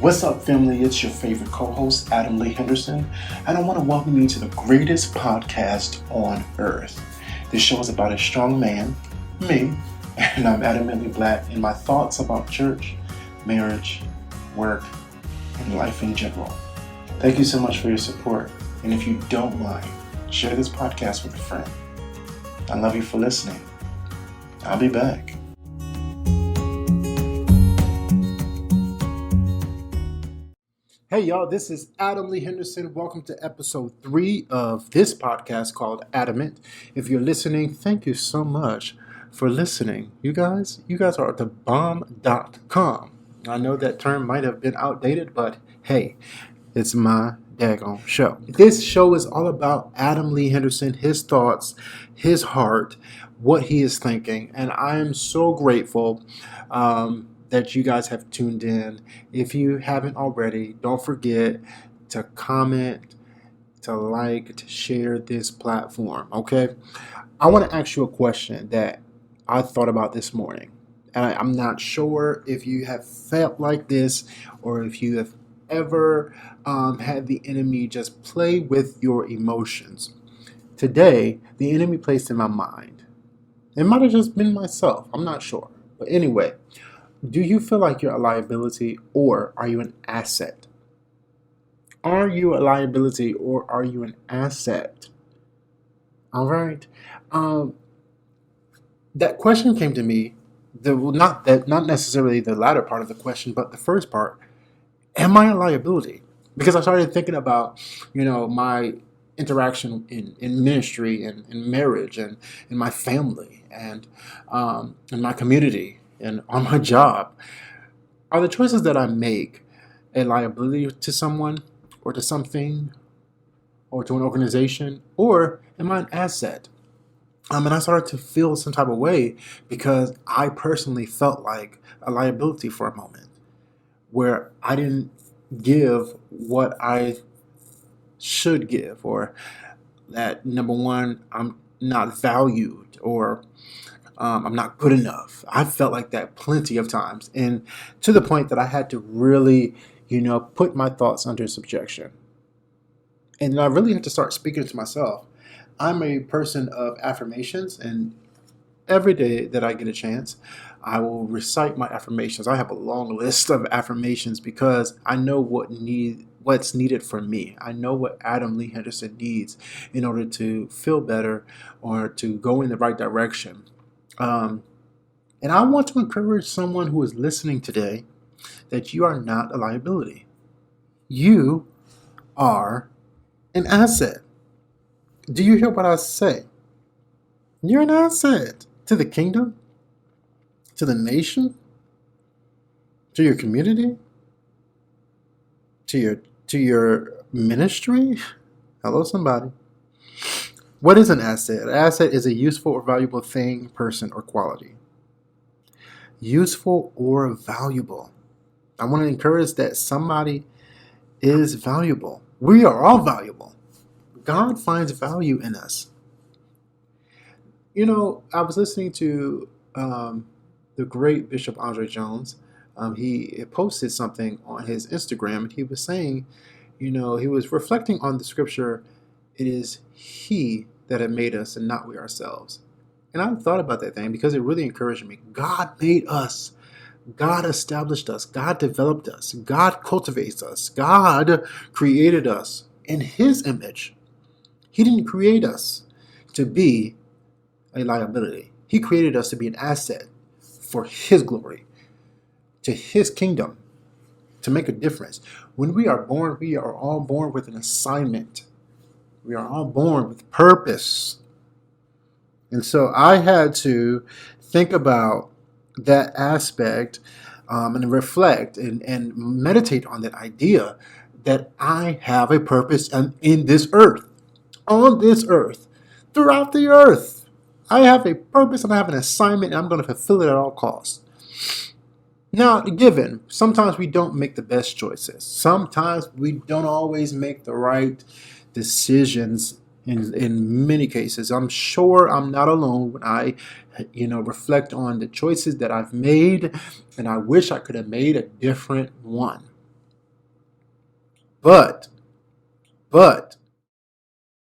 What's up, family? It's your favorite co-host, Adam Lee Henderson, and I want to welcome you to the greatest podcast on earth. This show is about a strong man, me, and I'm adamantly black in my thoughts about church, marriage, work, and life in general. Thank you so much for your support, and if you don't mind, share this podcast with a friend. I love you for listening. I'll be back. Hey y'all, this is Adam Lee Henderson. Welcome to episode 3 of this podcast called Adamant. If you're listening, thank you so much for listening. You guys are at thebomb.com. I know that term might have been outdated, but hey, it's my daggone show. This show is all about Adam Lee Henderson, his thoughts, his heart, what he is thinking, and I am so grateful that you guys have tuned in. If you haven't already, don't forget to comment, to like, to share this platform, okay? I want to ask you a question that I thought about this morning. And I'm not sure if you have felt like this or if you have ever had the enemy just play with your emotions. Today, the enemy placed in my mind. It might have just been myself. I'm not sure. But anyway, do you feel like you're a liability or are you an asset? Are you a liability or are you an asset? All right. That question came to me. Not necessarily the latter part of the question, but the first part. Am I a liability? Because I started thinking about, my interaction in ministry and in marriage and in my family and in my community and on my job. Are the choices that I make a liability to someone or to something or to an organization, or am I an asset? And I started to feel some type of way because I personally felt like a liability for a moment where I didn't give what I should give, or that, number one, I'm not valued, or I'm not good enough. I felt like that plenty of times, and to the point that I had to really, put my thoughts under subjection. And I really had to start speaking to myself. I'm a person of affirmations, and every day that I get a chance, I will recite my affirmations. I have a long list of affirmations because I know what's needed for me. I know what Adam Lee Henderson needs in order to feel better or to go in the right direction. And I want to encourage someone who is listening today that you are not a liability. You are an asset. Do you hear what I say? You're an asset to the kingdom, to the nation, to your community, to your ministry. Hello, somebody. What is an asset? An asset is a useful or valuable thing, person, or quality. Useful or valuable. I want to encourage that somebody is valuable. We are all valuable. God finds value in us. I was listening to the great Bishop Andre Jones. He posted something on his Instagram, and he was saying, he was reflecting on the scripture, it is He that had made us and not we ourselves. And I thought about that thing because it really encouraged me. God made us. God established us. God developed us. God cultivates us. God created us in His image. He didn't create us to be a liability. He created us to be an asset for His glory, to His kingdom, to make a difference. When we are born, we are all born with an assignment. We are all born with purpose. And so I had to think about that aspect and reflect and meditate on that idea that I have a purpose in this earth, on this earth, throughout the earth. I have a purpose and I have an assignment, and I'm going to fulfill it at all costs. Now, given, sometimes we don't make the best choices. Sometimes we don't always make the right decisions in many cases. I'm sure I'm not alone when I, reflect on the choices that I've made, and I wish I could have made a different one. But, but